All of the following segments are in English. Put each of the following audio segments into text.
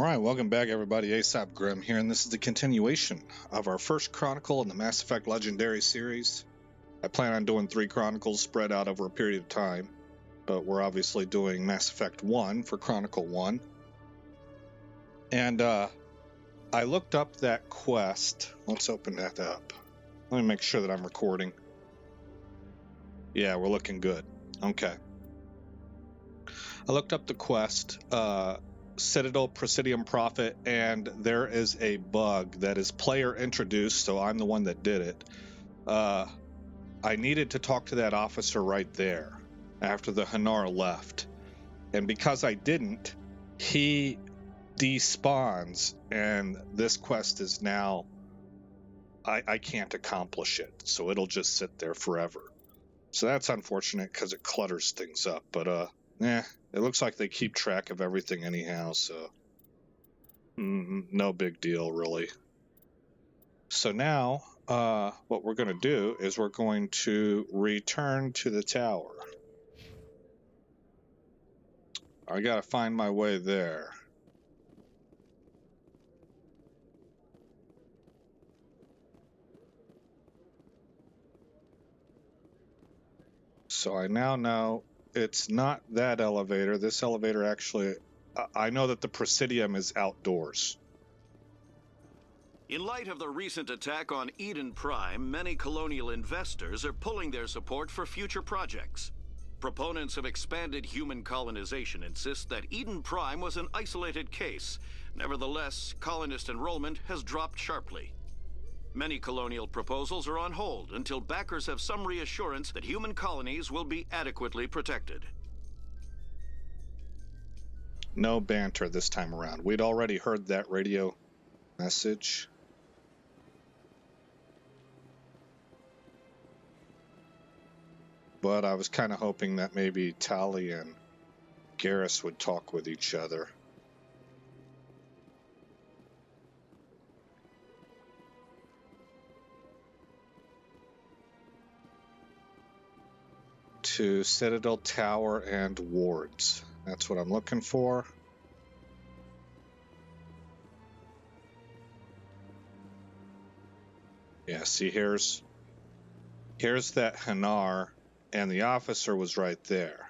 Alright, welcome back everybody, Aesop Grimm here, and this is the continuation of our first chronicle in the Mass Effect Legendary series. I plan on doing 3 chronicles spread out over a period of time, but we're obviously doing Mass Effect 1 for Chronicle 1. And I looked up that quest. Let's open that up. Let me make sure that I'm recording. Yeah, we're looking good. Okay. I looked up the quest, Citadel Presidium Prophet, and there is a bug that is player introduced, so I'm the one that did it. I needed to talk to that officer right there after the Hanar left, and because I didn't, he despawns, and this quest is now I can't accomplish it, so it'll just sit there forever. So that's unfortunate because it clutters things up, but it looks like they keep track of everything anyhow, so no big deal, really. So now, what we're going to do is we're going to return to the tower. I got to find my way there. So I now know it's not that elevator. This elevator actually, I know that the Presidium is outdoors. In light of the recent attack on Eden Prime, many colonial investors are pulling their support for future projects. Proponents of expanded human colonization insist that Eden Prime was an isolated case. Nevertheless, colonist enrollment has dropped sharply. Many colonial proposals are on hold until backers have some reassurance that human colonies will be adequately protected. No banter this time around. We'd already heard that radio message. But I was kind of hoping that maybe Tali and Garrus would talk with each other. To Citadel Tower and wards. That's what I'm looking for. Yeah, see, here's that Hanar, and the officer was right there.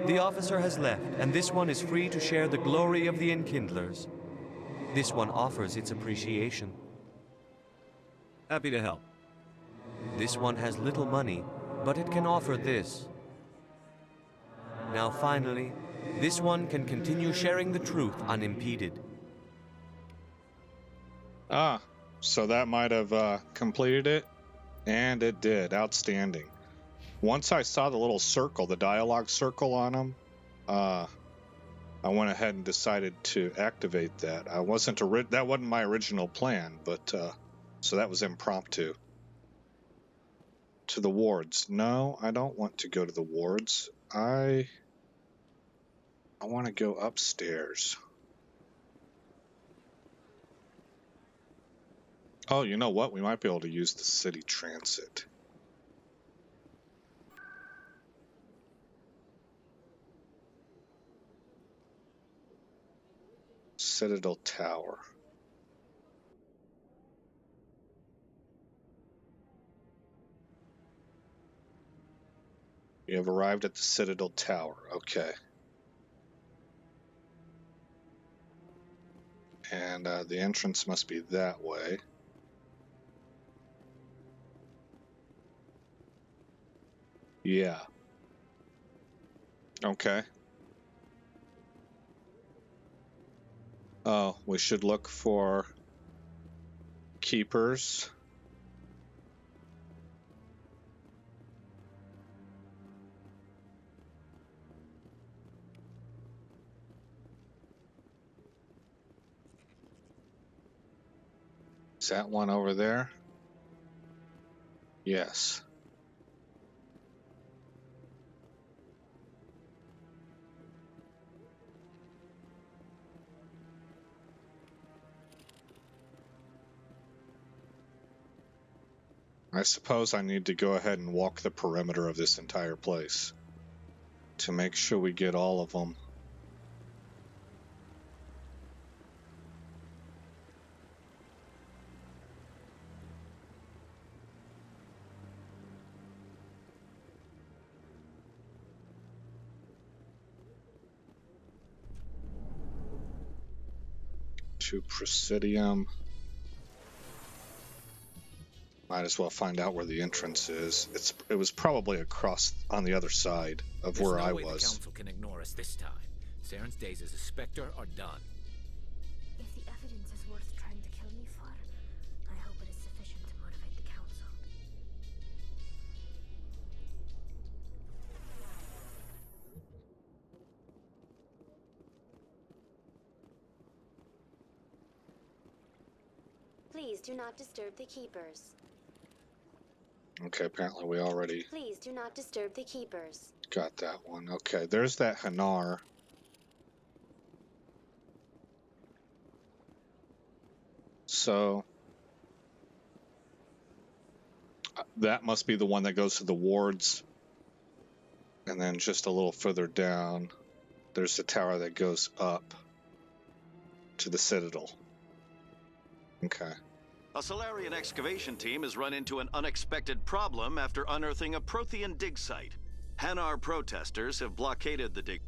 The officer has left, and this one is free to share the glory of the Enkindlers. This one offers its appreciation. Happy to help. This one has little money, but it can offer this. Now finally, this one can continue sharing the truth unimpeded. Ah, so that might have completed it, and it did. Outstanding. Once I saw the little circle, the dialogue circle on him, I went ahead and decided to activate that. That wasn't my original plan, but so that was impromptu. To the wards. No, I don't want to go to the wards. I want to go upstairs. Oh, you know what? We might be able to use the city transit. Citadel Tower. You have arrived at the Citadel Tower. Okay. And the entrance must be that way. Yeah. Okay. Oh, we should look for keepers. Is that one over there? Yes. I suppose I need to go ahead and walk the perimeter of this entire place to make sure we get all of them. to Presidium. Might as well find out where the entrance is. It was probably across on the other side of where I was. There's no way the council can ignore us this time. Saren's days as a Spectre are done. If the evidence is worth trying to kill me for, I hope it is sufficient to motivate the council. Please do not disturb the keepers. Okay, apparently we already Please do not disturb the keepers. got that one. Okay, there's that Hanar. So that must be the one that goes to the wards. And then just a little further down, there's the tower that goes up to the Citadel. Okay. A Solarian excavation team has run into an unexpected problem after unearthing a Prothean dig site. Hanar protesters have blockaded the dig.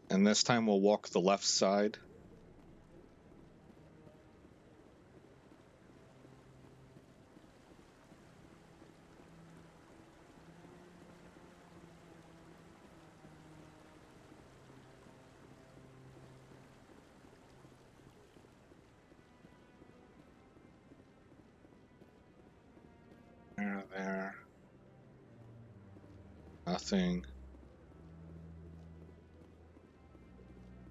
And this time we'll walk the left side. There. Nothing.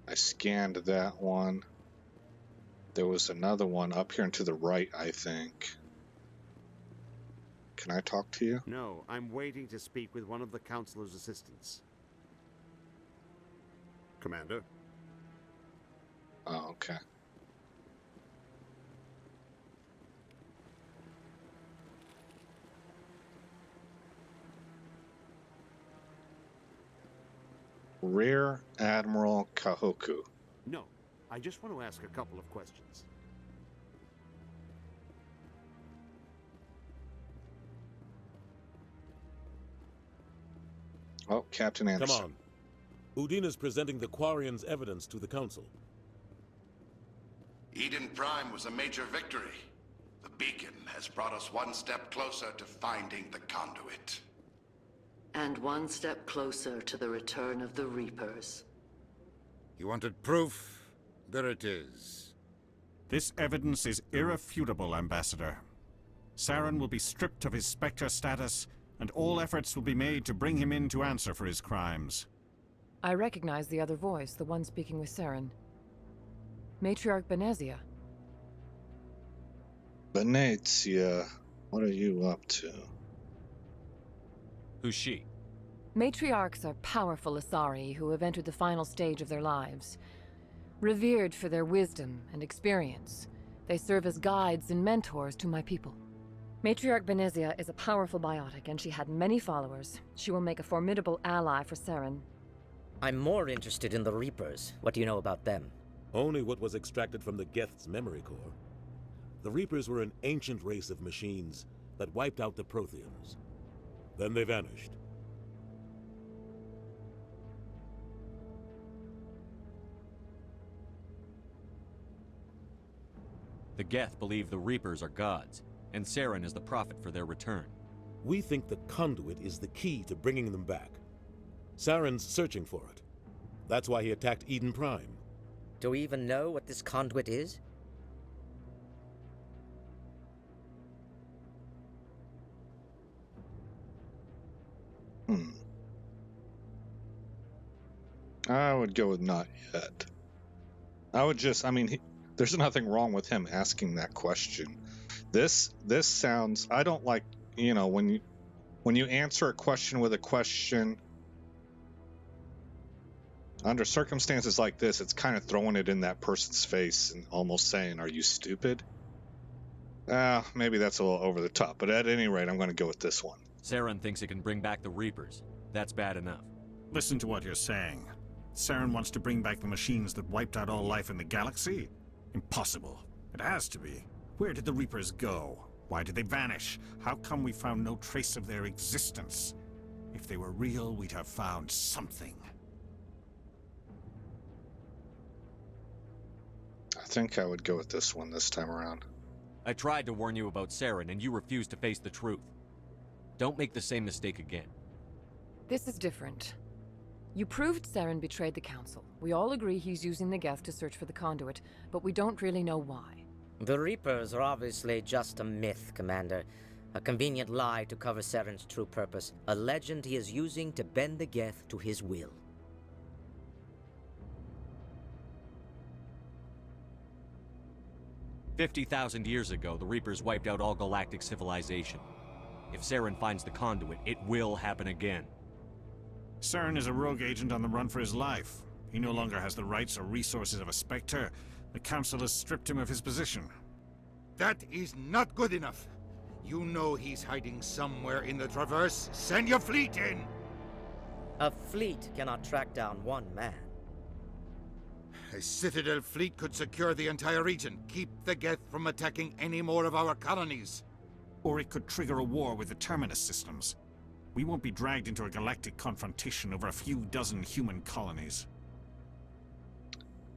I scanned that one. There was another one up here and to the right, I think. Can I talk to you? No, I'm waiting to speak with one of the Councilor's assistants. Commander? Oh, okay. Rear Admiral Kahoku. No, I just want to ask a couple of questions. Oh, Captain Anderson. Come on. Udina's presenting the Quarians' evidence to the Council. Eden Prime was a major victory. The beacon has brought us one step closer to finding the conduit. And one step closer to the return of the Reapers. You wanted proof? There it is. This evidence is irrefutable, Ambassador. Saren will be stripped of his Spectre status, and all efforts will be made to bring him in to answer for his crimes. I recognize the other voice, the one speaking with Saren. Matriarch Benezia. Benezia, what are you up to? Who's she? Matriarchs are powerful Asari who have entered the final stage of their lives. Revered for their wisdom and experience, they serve as guides and mentors to my people. Matriarch Benezia is a powerful biotic, and she had many followers. She will make a formidable ally for Saren. I'm more interested in the Reapers. What do you know about them? Only what was extracted from the Geth's memory core. The Reapers were an ancient race of machines that wiped out the Protheans. Then they vanished. The Geth believe the Reapers are gods, and Saren is the prophet for their return. We think the conduit is the key to bringing them back. Saren's searching for it. That's why he attacked Eden Prime. Do we even know what this conduit is? I would go with not yet. There's nothing wrong with him asking that question. This sounds, I don't like, when you answer a question with a question, under circumstances like this, it's kind of throwing it in that person's face and almost saying, are you stupid? Maybe that's a little over the top, but at any rate, I'm going to go with this one. Saren thinks it can bring back the Reapers. That's bad enough. Listen to what you're saying. Saren wants to bring back the machines that wiped out all life in the galaxy? Impossible. It has to be. Where did the Reapers go? Why did they vanish? How come we found no trace of their existence? If they were real, we'd have found something. I think I would go with this one this time around. I tried to warn you about Saren, and you refused to face the truth. Don't make the same mistake again. This is different. You proved Saren betrayed the Council. We all agree he's using the Geth to search for the conduit, but we don't really know why. The Reapers are obviously just a myth, Commander. A convenient lie to cover Saren's true purpose. A legend he is using to bend the Geth to his will. 50,000 years ago, the Reapers wiped out all galactic civilization. If Saren finds the conduit, it will happen again. Saren is a rogue agent on the run for his life. He no longer has the rights or resources of a Spectre. The Council has stripped him of his position. That is not good enough. You know he's hiding somewhere in the Traverse. Send your fleet in! A fleet cannot track down one man. A Citadel fleet could secure the entire region, keep the Geth from attacking any more of our colonies. Or it could trigger a war with the Terminus systems. We won't be dragged into a galactic confrontation over a few dozen human colonies.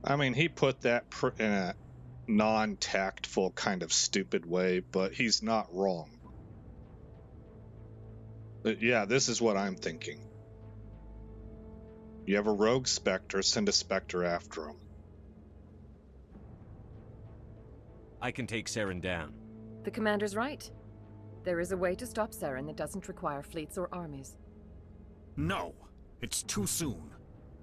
I mean, he put that in a non-tactful kind of stupid way, but he's not wrong. But yeah, this is what I'm thinking. You have a rogue Spectre, send a Spectre after him. I can take Saren down. The Commander's right. There is a way to stop Saren that doesn't require fleets or armies. No! It's too soon.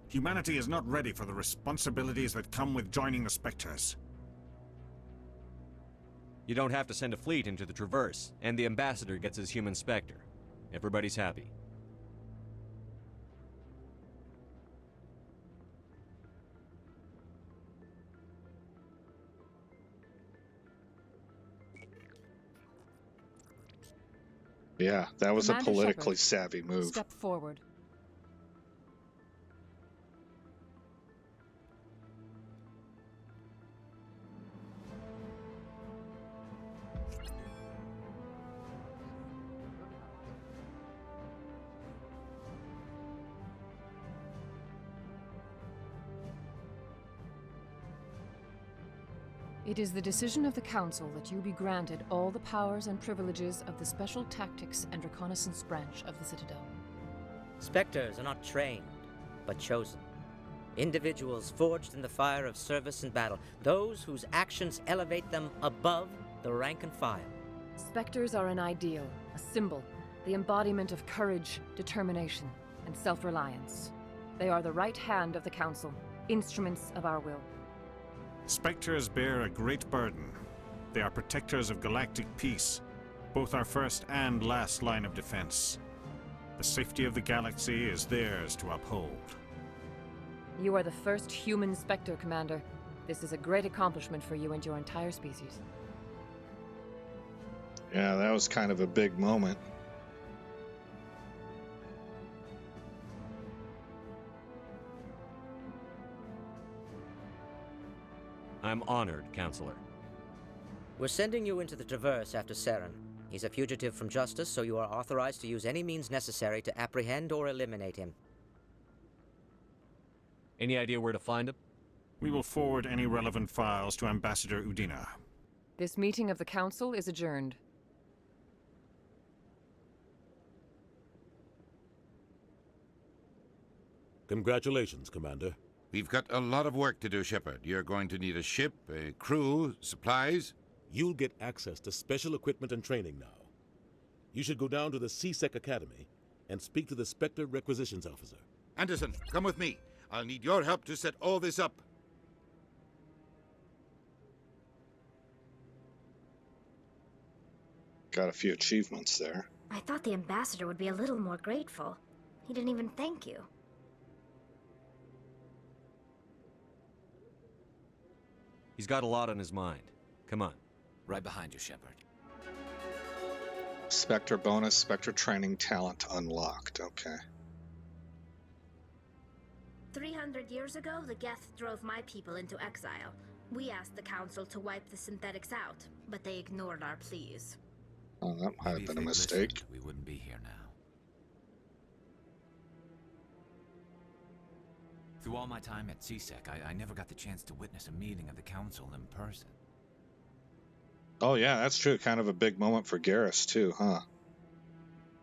Humanity is not ready for the responsibilities that come with joining the Spectres. You don't have to send a fleet into the Traverse, and the Ambassador gets his human Spectre. Everybody's happy. Yeah, that was Commander a politically Shepard, savvy move. Step forward. It is the decision of the Council that you be granted all the powers and privileges of the Special Tactics and Reconnaissance branch of the Citadel. Spectres are not trained, but chosen. Individuals forged in the fire of service and battle. Those whose actions elevate them above the rank and file. Spectres are an ideal, a symbol, the embodiment of courage, determination, and self-reliance. They are the right hand of the Council, instruments of our will. Spectres bear a great burden. They are protectors of galactic peace, both our first and last line of defense. The safety of the galaxy is theirs to uphold. You are the first human Spectre, Commander. This is a great accomplishment for you and your entire species. Yeah, that was kind of a big moment. I'm honored, Counselor. We're sending you into the Traverse after Saren. He's a fugitive from justice, so you are authorized to use any means necessary to apprehend or eliminate him. Any idea where to find him? We will forward any relevant files to Ambassador Udina. This meeting of the Council is adjourned. Congratulations, Commander. We've got a lot of work to do, Shepard. You're going to need a ship, a crew, supplies. You'll get access to special equipment and training now. You should go down to the C-Sec Academy and speak to the Spectre Requisitions Officer. Anderson, come with me. I'll need your help to set all this up. Got a few achievements there. I thought the ambassador would be a little more grateful. He didn't even thank you. He's got a lot on his mind. Come on. Right behind you, Shepard. Spectre bonus, Spectre training talent unlocked. Okay. 300 years ago, the Geth drove my people into exile. We asked the Council to wipe the synthetics out, but they ignored our pleas. Oh, that might have Maybe if been a they'd mistake. listened, we wouldn't be here now. Through all my time at CSEC, I never got the chance to witness a meeting of the Council in person. Oh yeah, that's true. Kind of a big moment for Garrus too, huh?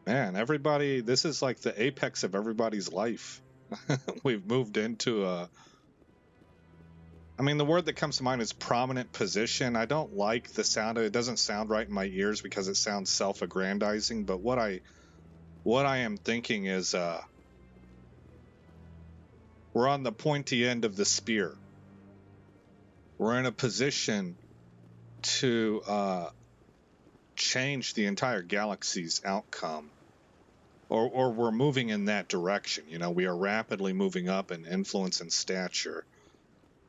Man, everybody, this is like the apex of everybody's life. We've moved into I mean, the word that comes to mind is prominent position. I don't like the sound of it. It doesn't sound right in my ears because it sounds self-aggrandizing, but what I am thinking is we're on the pointy end of the spear. We're in a position to change the entire galaxy's outcome, or we're moving in that direction. You know, we are rapidly moving up in influence and stature,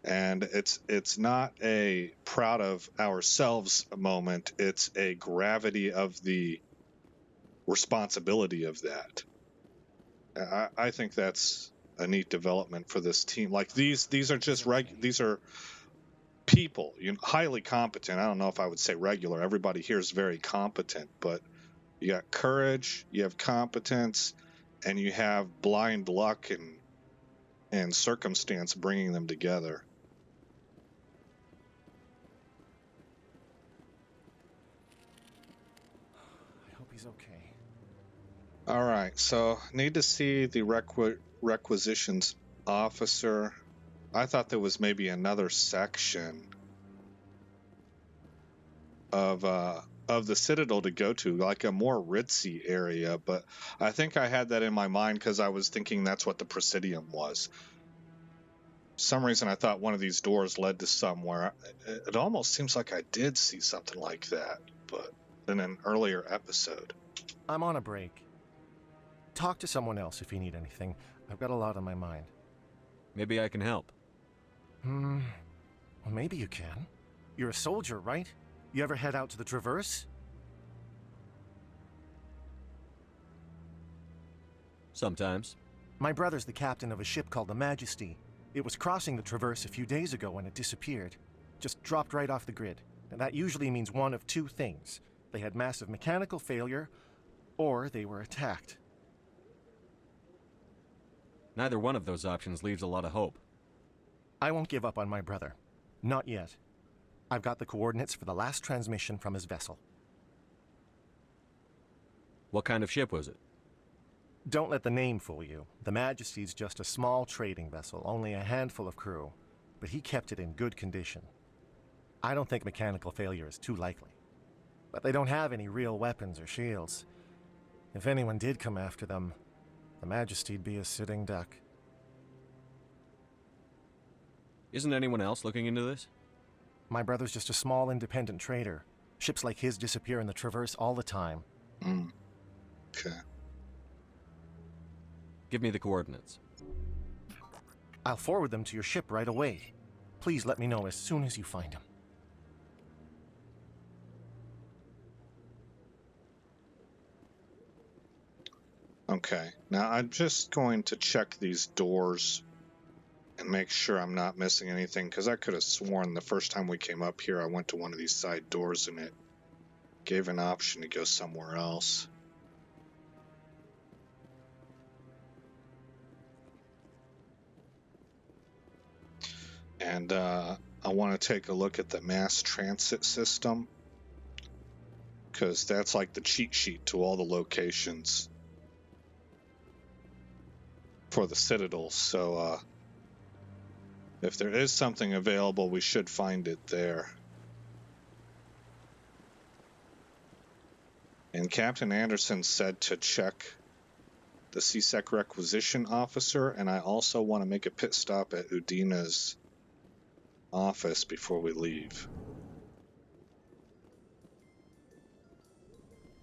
and it's not a proud of ourselves moment. It's a gravity of the responsibility of that. I think that's a neat development for this team. Like these are just these are people, you know, highly competent. I don't know if I would say regular. Everybody here is very competent, but you got courage, you have competence, and you have blind luck and circumstance bringing them together. I hope he's okay. All right, so need to see the requisitions officer. I thought there was maybe another section of the Citadel to go to, like a more ritzy area, but I think I had that in my mind because I was thinking that's what the Presidium was. For some reason I thought one of these doors led to somewhere. It almost seems like I did see something like that, but in an earlier episode. I'm on a break. Talk to someone else if you need anything. I've got a lot on my mind. Maybe I can help. Well, maybe you can. You're a soldier, right? You ever head out to the Traverse? Sometimes. My brother's the captain of a ship called the Majesty. It was crossing the Traverse a few days ago when it disappeared. Just dropped right off the grid. And that usually means one of two things. They had massive mechanical failure, or they were attacked. Neither one of those options leaves a lot of hope. I won't give up on my brother. Not yet. I've got the coordinates for the last transmission from his vessel. What kind of ship was it? Don't let the name fool you. The Majesty's just a small trading vessel, only a handful of crew. But he kept it in good condition. I don't think mechanical failure is too likely. But they don't have any real weapons or shields. If anyone did come after them, the Majesty'd be a sitting duck. Isn't anyone else looking into this? My brother's just a small independent trader. Ships like his disappear in the Traverse all the time. Okay. Give me the coordinates. I'll forward them to your ship right away. Please let me know as soon as you find them. Okay. Now I'm just going to check these doors and make sure I'm not missing anything, because I could have sworn the first time we came up here I went to one of these side doors and it gave an option to go somewhere else. And I want to take a look at the mass transit system, because that's like the cheat sheet to all the locations for the Citadel. So if there is something available, we should find it there. And Captain Anderson said to check the CSEC requisition officer, and I also want to make a pit stop at Udina's office before we leave.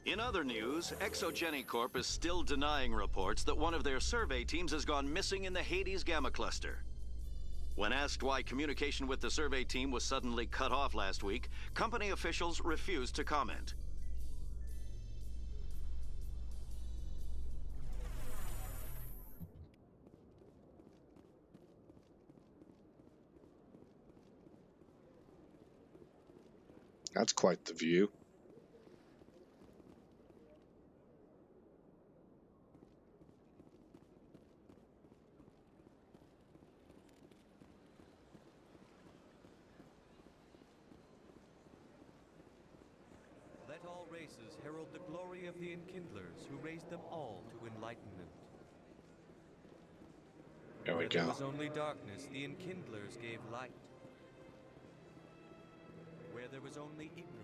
In other news, Exogeny Corp is still denying reports that one of their survey teams has gone missing in the Hades Gamma Cluster. When asked why communication with the survey team was suddenly cut off last week, company officials refused to comment. That's quite the view. races herald the glory of the Enkindlers, who raised them all to enlightenment. There we Where there go. was only darkness, the Enkindlers gave light. Where there was only ignorance.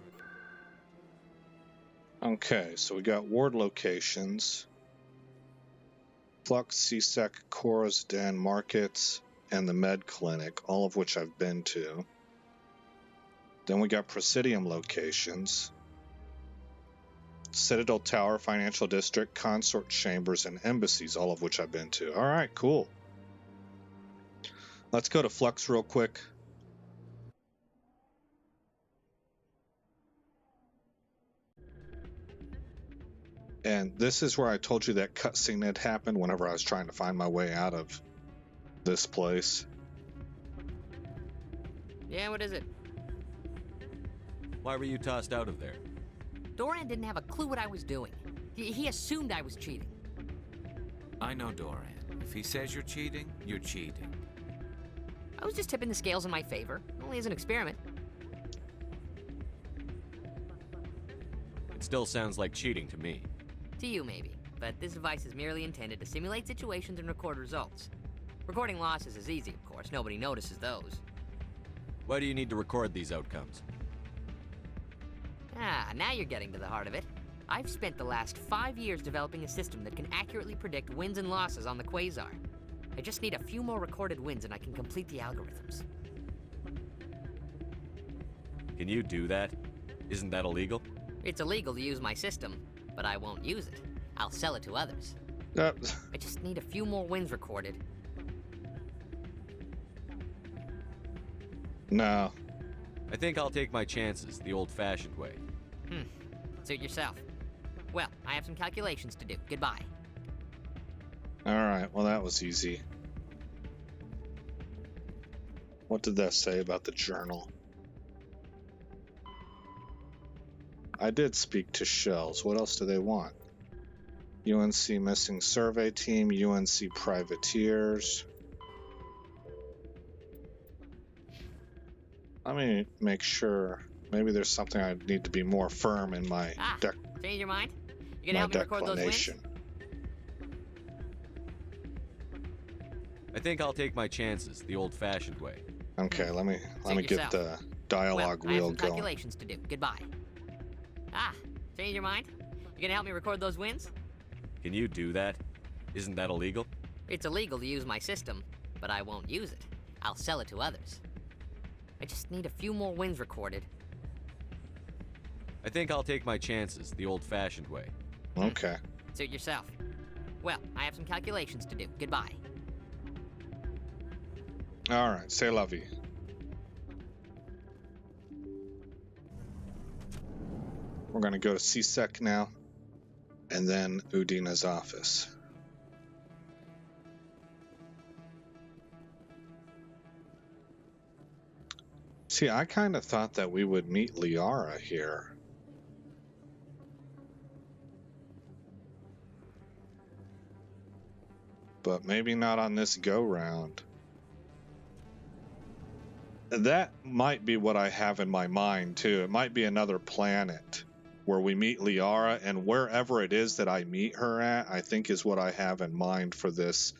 Okay, so we got ward locations. Flux, CSEC, Cora's Den, Markets, and the Med Clinic, all of which I've been to. Then we got Presidium locations. Citadel Tower, Financial District, Consort Chambers, and Embassies, all of which I've been to. Alright, cool. Let's go to Flux real quick. And this is where I told you that cutscene had happened whenever I was trying to find my way out of this place. Yeah, what is it? Why were you tossed out of there? Doran didn't have a clue what I was doing. He assumed I was cheating. I know Doran. If he says you're cheating, you're cheating. I was just tipping the scales in my favor, only as an experiment. It still sounds like cheating to me. To you, maybe. But this device is merely intended to simulate situations and record results. Recording losses is easy, of course. Nobody notices those. Why do you need to record these outcomes? Ah, now you're getting to the heart of it. I've spent the last 5 years developing a system that can accurately predict wins and losses on the Quasar. I just need a few more recorded wins and I can complete the algorithms. Can you do that? Isn't that illegal? It's illegal to use my system, but I won't use it. I'll sell it to others. I just need a few more wins recorded. No. I think I'll take my chances the old-fashioned way. Suit yourself. Well, I have some calculations to do. Goodbye. Alright, well that was easy. What did that say about the journal? I did speak to Shells. What else do they want? UNC missing survey team, UNC privateers. Let me make sure. Maybe there's something I need to be more firm in my Change your mind? You gonna help me record those wins? I think I'll take my chances the old-fashioned way. Okay, let me get the dialogue well, I have wheel some going. calculations to do. Goodbye. Change your mind? You gonna help me record those wins? Can you do that? Isn't that illegal? It's illegal to use my system, but I won't use it. I'll sell it to others. I just need a few more wins recorded. I think I'll take my chances the old-fashioned way. Okay. Suit yourself. Well, I have some calculations to do. Goodbye. Alright, c'est la vie. We're going to go to CSEC now, and then Udina's office. See, I kind of thought that we would meet Liara here. But maybe not on this go-round. That might be what I have in my mind, too. It might be another planet where we meet Liara, and wherever it is that I meet her at, I think is what I have in mind for this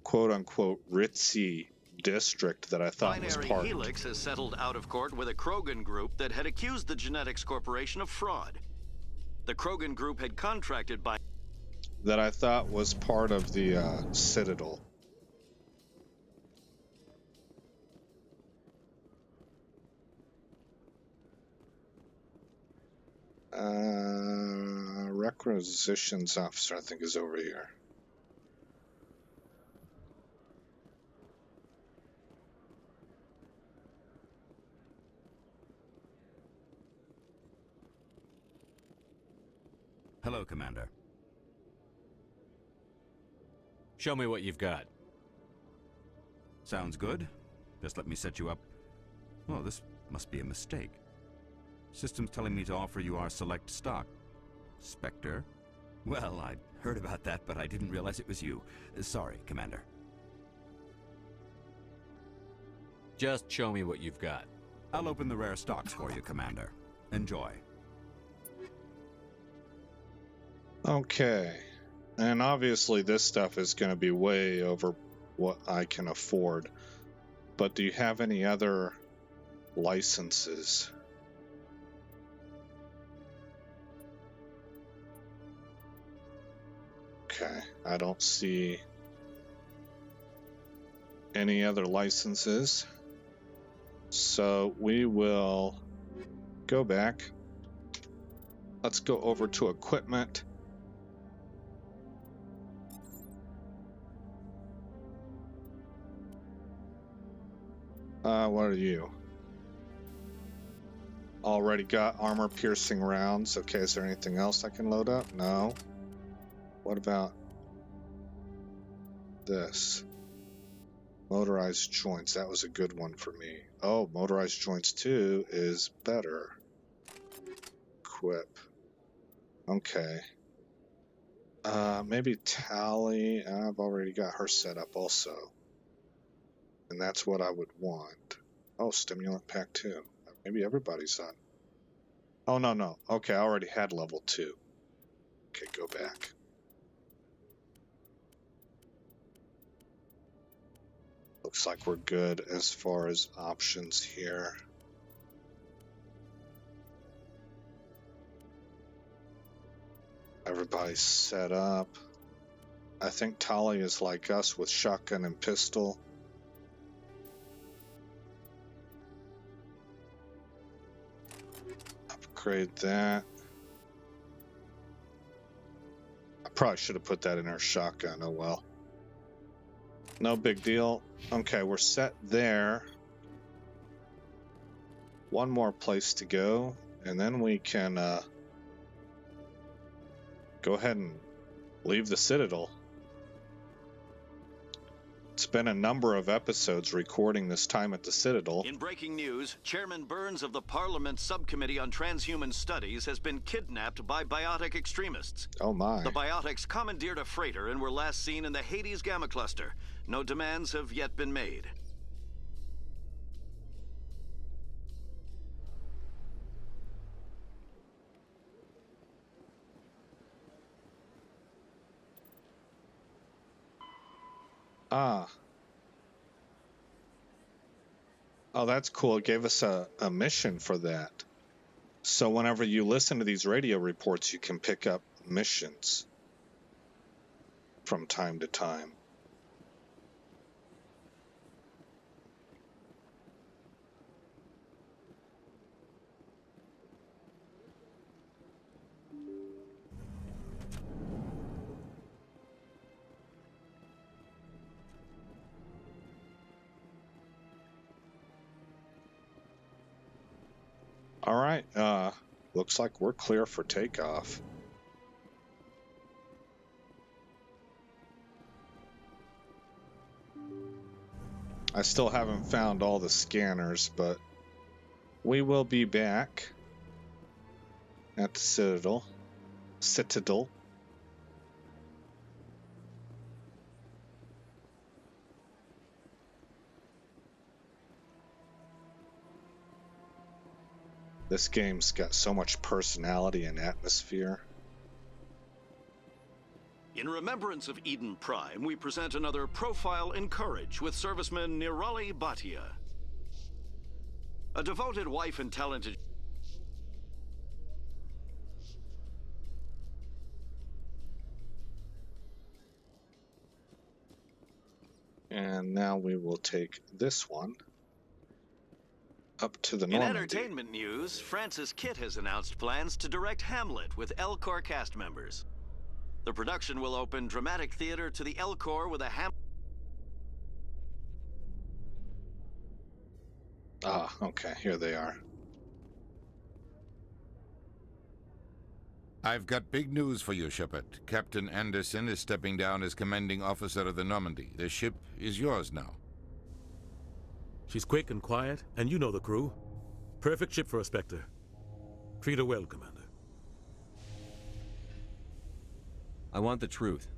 quote-unquote ritzy district that I thought was Binary part. Helix has settled out of court with a Krogan group that had accused the Genetics Corporation of fraud. The Krogan group had contracted by... That I thought was part of the Citadel. Requisitions officer, I think, is over here. Hello, Commander. Show me what you've got. Sounds good. Just let me set you up. Oh, this must be a mistake. System's telling me to offer you our select stock. Spectre? Well, I'd heard about that, but I didn't realize it was you. Sorry, Commander. Just show me what you've got. I'll open the rare stocks for you, Commander. Enjoy. Okay. And obviously this stuff is going to be way over what I can afford. But do you have any other licenses? Okay, I don't see any other licenses. So we will go back. Let's go over to equipment. What are you? Already got armor piercing rounds. Okay, is there anything else I can load up? No. What about this? Motorized joints. That was a good one for me. Oh, motorized joints 2 is better. Equip. Okay. Maybe Tally. I've already got her set up also. And that's what I would want. Oh, stimulant pack 2. Maybe everybody's on. Oh, no. Okay, I already had level 2. Okay, go back. Looks like we're good as far as options here. Everybody's set up. I think Tali is like us with shotgun and pistol. Upgrade that. I probably should have put that in our shotgun. Oh well. No big deal. Okay, we're set there. One more place to go, and then we can go ahead and leave the Citadel. It's been a number of episodes recording this time at the Citadel. In breaking news, Chairman Burns of the Parliament Subcommittee on Transhuman Studies has been kidnapped by biotic extremists. Oh my. The biotics commandeered a freighter and were last seen in the Hades Gamma Cluster. No demands have yet been made. Ah. Oh, that's cool. It gave us a mission for that. So whenever you listen to these radio reports, you can pick up missions from time to time. All right, looks like we're clear for takeoff. I still haven't found all the scanners, but we will be back at the Citadel. This game's got so much personality and atmosphere. In remembrance of Eden Prime, we present another Profile in Courage with serviceman Nirali Bhatia. A devoted wife and talented... And now we will take this one up to the In Normandy. entertainment news, Francis Kitt has announced plans to direct Hamlet with L-Corps cast members. The production will open dramatic theater to the L-Corps with a Ah, okay, here they are. I've got big news for you, Shepard. Captain Anderson is stepping down as commanding officer of the Normandy. The ship is yours now. She's quick and quiet, and you know the crew. Perfect ship for a Spectre. Treat her well, Commander. I want the truth.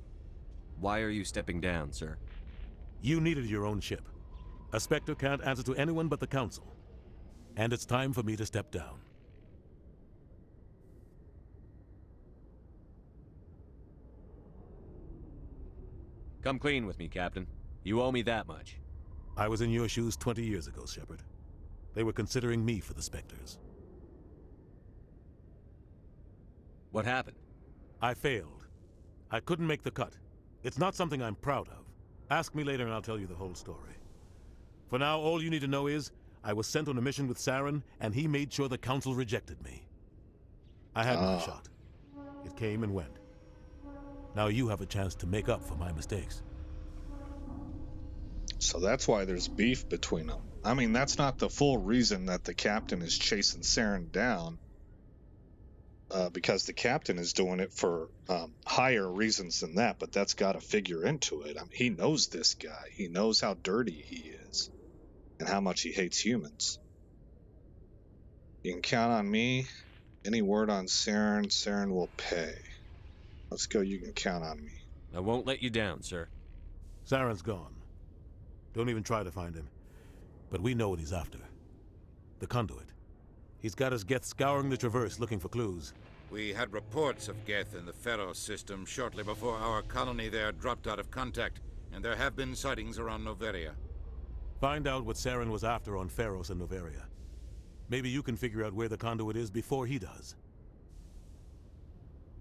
Why are you stepping down, sir? You needed your own ship. A Spectre can't answer to anyone but the Council. And it's time for me to step down. Come clean with me, Captain. You owe me that much. I was in your shoes 20 years ago, Shepard. They were considering me for the Spectres. What happened? I failed. I couldn't make the cut. It's not something I'm proud of. Ask me later and I'll tell you the whole story. For now, all you need to know is, I was sent on a mission with Saren, and he made sure the Council rejected me. I had my shot. It came and went. Now you have a chance to make up for my mistakes. So that's why there's beef between them. I mean, that's not the full reason that the captain is chasing Saren down. Because the captain is doing it for higher reasons than that, but that's got to figure into it. I mean, he knows this guy. He knows how dirty he is and how much he hates humans. You can count on me. Any word on Saren, Saren will pay. Let's go, you can count on me. I won't let you down, sir. Saren's gone. Don't even try to find him. But we know what he's after. The conduit. He's got his Geth scouring the Traverse looking for clues. We had reports of Geth in the Pharaoh system shortly before our colony there dropped out of contact, and there have been sightings around Noveria. Find out what Saren was after on Pharos and Noveria. Maybe you can figure out where the conduit is before he does.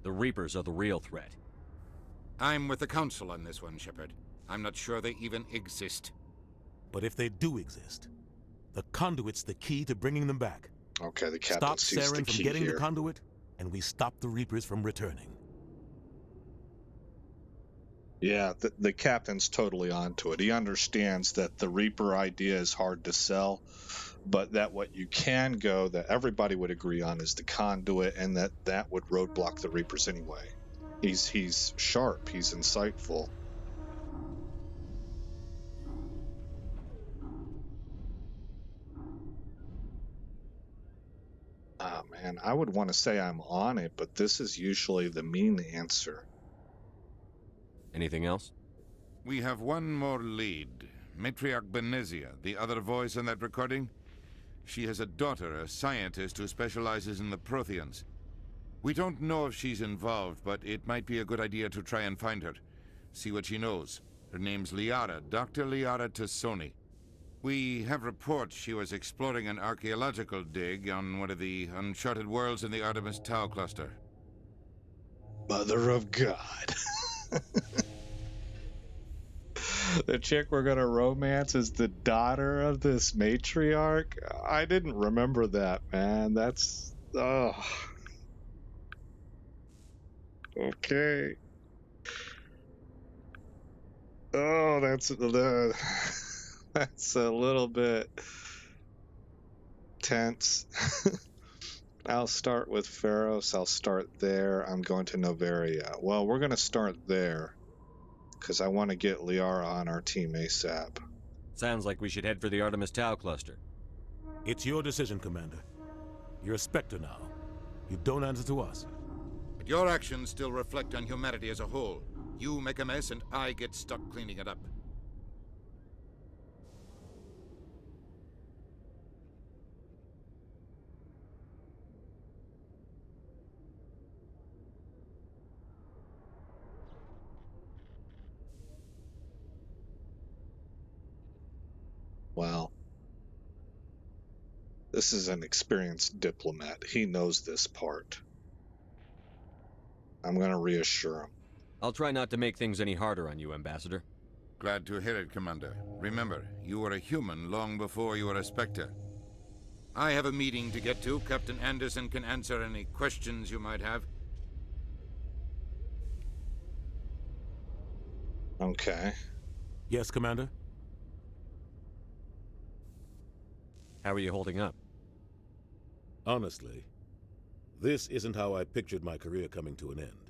The Reapers are the real threat. I'm with the Council on this one, Shepard. I'm not sure they even exist. But if they do exist, the conduit's the key to bringing them back. Okay, the captain Stop sees the Saren key from getting here. the conduit, and we stop the Reapers from returning. Yeah, the captain's totally onto it. He understands that the Reaper idea is hard to sell, but that what you can go, that everybody would agree on, is the conduit, and that would roadblock the Reapers anyway. He's sharp. He's insightful. Oh, man, I would want to say I'm on it, but this is usually the mean answer. Anything else? We have one more lead. Matriarch Benezia, the other voice in that recording. She has a daughter, a scientist who specializes in the Protheans. We don't know if she's involved, but it might be a good idea to try and find her. See what she knows. Her name's Liara, Dr. Liara Tassoni. We have reports she was exploring an archaeological dig on one of the uncharted worlds in the Artemis Tau cluster. Mother of God. The chick we're gonna romance is the daughter of this matriarch? I didn't remember that, man. That's... oh. Okay. Oh, that's a little bit tense. I'll start with Pharos. I'll start there. I'm going to Noveria. Well, we're going to start there because I want to get Liara on our team ASAP. Sounds like we should head for the Artemis Tau cluster. It's your decision, Commander. You're a Spectre now. You don't answer to us. But your actions still reflect on humanity as a whole. You make a mess and I get stuck cleaning it up. Wow. This is an experienced diplomat. He knows this part. I'm going to reassure him. I'll try not to make things any harder on you, Ambassador. Glad to hear it, Commander. Remember, you were a human long before you were a Spectre. I have a meeting to get to. Captain Anderson can answer any questions you might have. Okay. Yes, Commander? How are you holding up? Honestly, this isn't how I pictured my career coming to an end.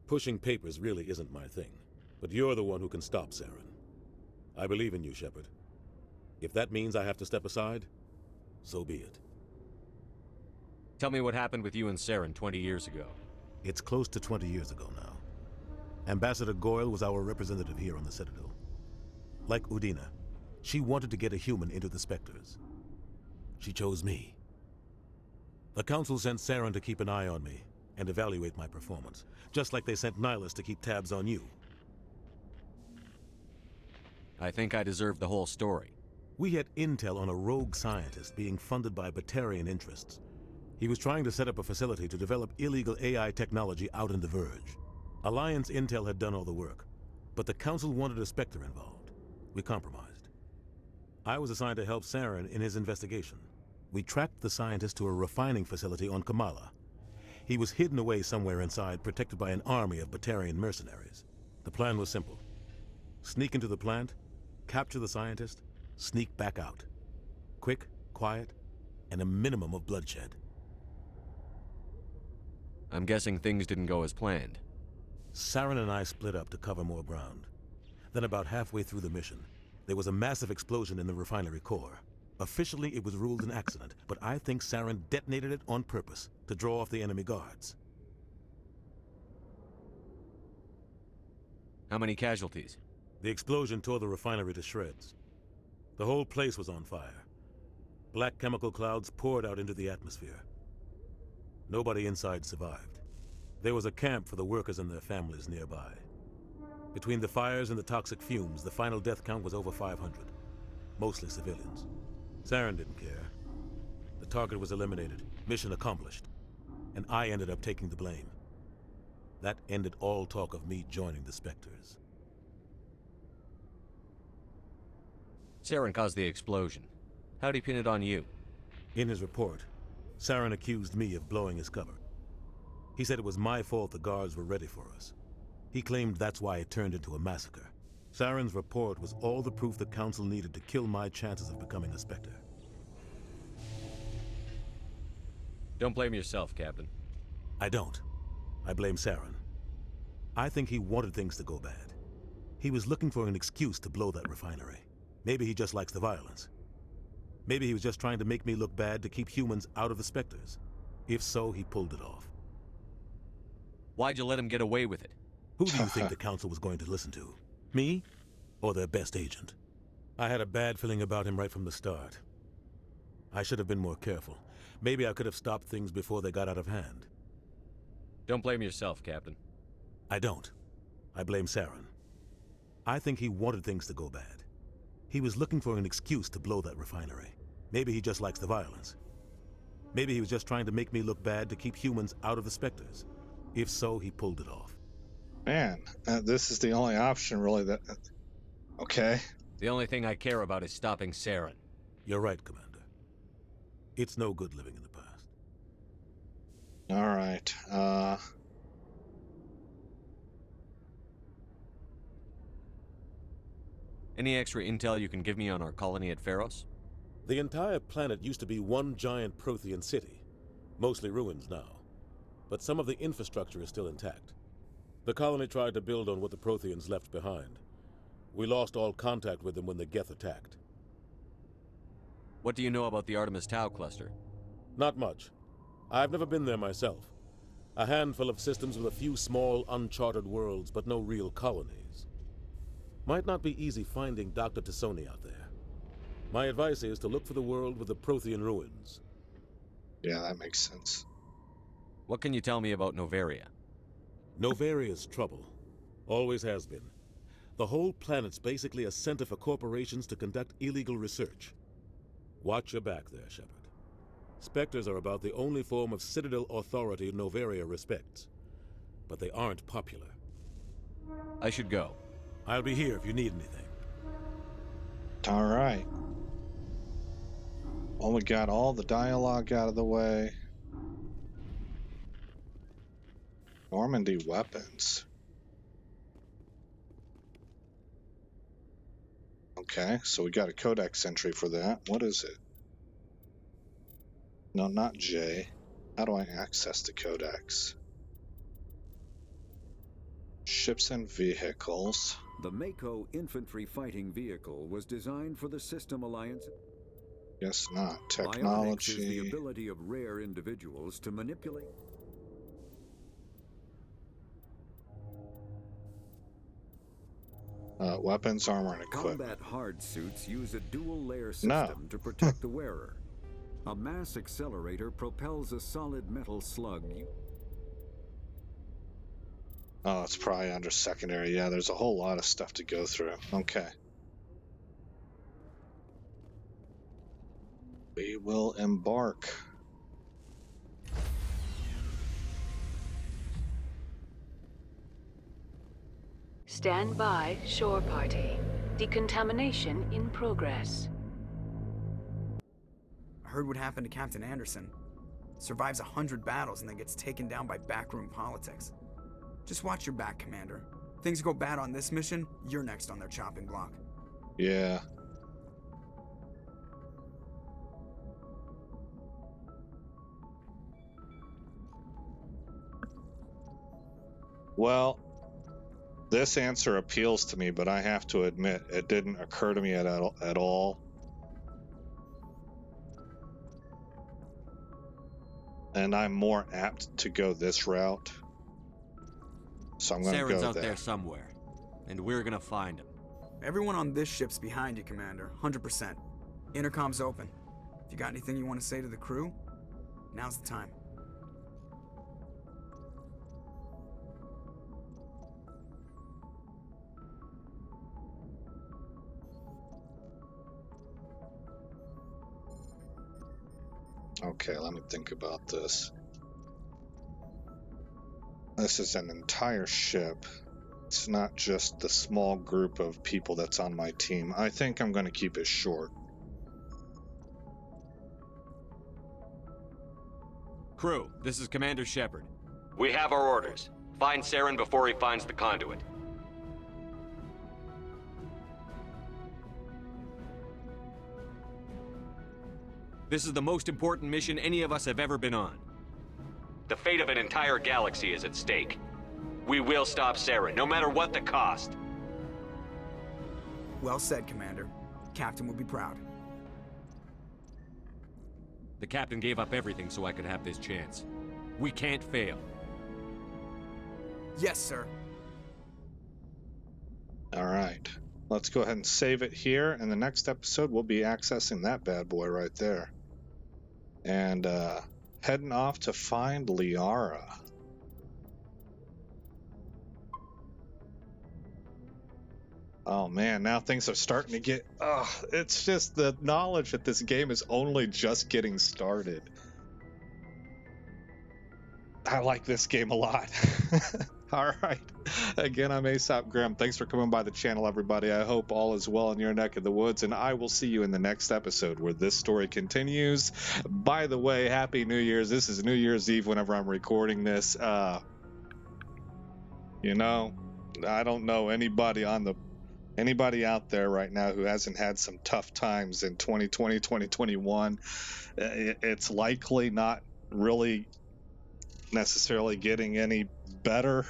Pushing papers really isn't my thing, but you're the one who can stop Saren. I believe in you, Shepard. If that means I have to step aside, so be it. Tell me what happened with you and Saren 20 years ago. It's close to 20 years ago now. Ambassador Goyle was our representative here on the Citadel. Like Udina, she wanted to get a human into the Spectres. She chose me. The Council sent Saren to keep an eye on me and evaluate my performance, just like they sent Nihilus to keep tabs on you. I think I deserve the whole story. We had intel on a rogue scientist being funded by Batarian interests. He was trying to set up a facility to develop illegal AI technology out in the Verge. Alliance intel had done all the work, but the Council wanted a Spectre involved. We compromised. I was assigned to help Saren in his investigation. We tracked the scientist to a refining facility on Kamala. He was hidden away somewhere inside, protected by an army of Batarian mercenaries. The plan was simple. Sneak into the plant, capture the scientist, sneak back out. Quick, quiet, and a minimum of bloodshed. I'm guessing things didn't go as planned. Saren and I split up to cover more ground. Then about halfway through the mission, there was a massive explosion in the refinery core. Officially, it was ruled an accident, but I think Saren detonated it on purpose to draw off the enemy guards. How many casualties? The explosion tore the refinery to shreds. The whole place was on fire. Black chemical clouds poured out into the atmosphere. Nobody inside survived. There was a camp for the workers and their families nearby. Between the fires and the toxic fumes, the final death count was over 500. Mostly civilians. Saren didn't care. The target was eliminated, mission accomplished. And I ended up taking the blame. That ended all talk of me joining the Spectres. Saren caused the explosion. How'd he pin it on you? In his report, Saren accused me of blowing his cover. He said it was my fault the guards were ready for us. He claimed that's why it turned into a massacre. Saren's report was all the proof the Council needed to kill my chances of becoming a Spectre. Don't blame yourself, Captain. I don't. I blame Saren. I think he wanted things to go bad. He was looking for an excuse to blow that refinery. Maybe he just likes the violence. Maybe he was just trying to make me look bad to keep humans out of the Spectres. If so, he pulled it off. Why'd you let him get away with it? Who do you think the Council was going to listen to? Me? Or their best agent? I had a bad feeling about him right from the start. I should have been more careful. Maybe I could have stopped things before they got out of hand. Don't blame yourself, Captain. I don't. I blame Saren. I think he wanted things to go bad. He was looking for an excuse to blow that refinery. Maybe he just likes the violence. Maybe he was just trying to make me look bad to keep humans out of the Spectres. If so, he pulled it off. Man, this is the only option really that... Okay. The only thing I care about is stopping Saren. You're right, Commander. It's no good living in the past. Alright, Any extra intel you can give me on our colony at Pharos? The entire planet used to be one giant Prothean city. Mostly ruins now. But some of the infrastructure is still intact. The colony tried to build on what the Protheans left behind. We lost all contact with them when the Geth attacked. What do you know about the Artemis Tau cluster? Not much. I've never been there myself. A handful of systems with a few small, uncharted worlds, but no real colonies. Might not be easy finding Dr. Tassoni out there. My advice is to look for the world with the Prothean ruins. Yeah, that makes sense. What can you tell me about Novaria? Novaria's trouble. Always has been. The whole planet's basically a center for corporations to conduct illegal research. Watch your back there, Shepard. Spectres are about the only form of Citadel authority Novaria respects. But they aren't popular. I should go. I'll be here if you need anything. Alright. Well, we got all the dialogue out of the way. Normandy weapons. Okay, so we got a codex entry for that. What is it? No, not J. How do I access the codex? Ships and vehicles. The Mako infantry fighting vehicle was designed for the System Alliance. Guess not. Bionics Technology. is the ability of rare individuals to manipulate. Weapons, armor, and equipment. Combat hard suits use a dual-layer system to protect the wearer. A mass accelerator propels a solid metal slug. Oh, it's probably under secondary. Yeah, there's a whole lot of stuff to go through. Okay. we will embark. Stand by, shore party. Decontamination in progress. I heard what happened to Captain Anderson. Survives 100 battles and then gets taken down by backroom politics. Just watch your back, Commander. Things go bad on this mission, you're next on their chopping block. Yeah. Well, this answer appeals to me, but I have to admit it didn't occur to me at all. And I'm more apt to go this route. So I'm going to go there. Saren's out there somewhere, and we're going to find him. Everyone on this ship's behind you, Commander. 100%. Intercom's open. If you got anything you want to say to the crew, now's the time. Okay, let me think about this. This is an entire ship. It's not just the small group of people that's on my team. I think I'm going to keep it short. Crew, this is Commander Shepard. We have our orders. Find Saren before he finds the conduit. This is the most important mission any of us have ever been on. The fate of an entire galaxy is at stake. We will stop Saren, no matter what the cost. Well said, Commander. Captain will be proud. The captain gave up everything so I could have this chance. We can't fail. Yes, sir. All right. Let's go ahead and save it here. In the next episode, we'll be accessing that bad boy right there. And heading off to find Liara. Oh man, now things are starting to get... it's just the knowledge that this game is only just getting started. I like this game a lot. All right. Again, I'm Aesop Graham. Thanks for coming by the channel, everybody. I hope all is well in your neck of the woods, and I will see you in the next episode where this story continues. By the way, Happy New Year's. This is New Year's Eve whenever I'm recording this. You know, I don't know anybody out there right now who hasn't had some tough times in 2020, 2021. It's likely not really necessarily getting any better.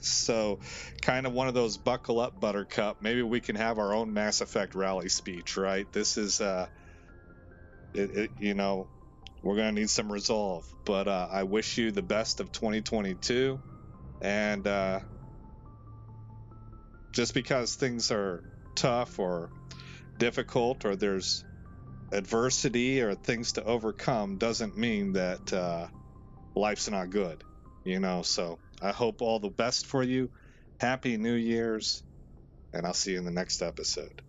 So kind of one of those buckle up, Buttercup. Maybe we can have our own Mass Effect rally speech, right? This is you know, we're gonna need some resolve, but I wish you the best of 2022, and just because things are tough or difficult or there's adversity or things to overcome doesn't mean that life's not good, you know. So I hope all the best for you. Happy New Year's, and I'll see you in the next episode.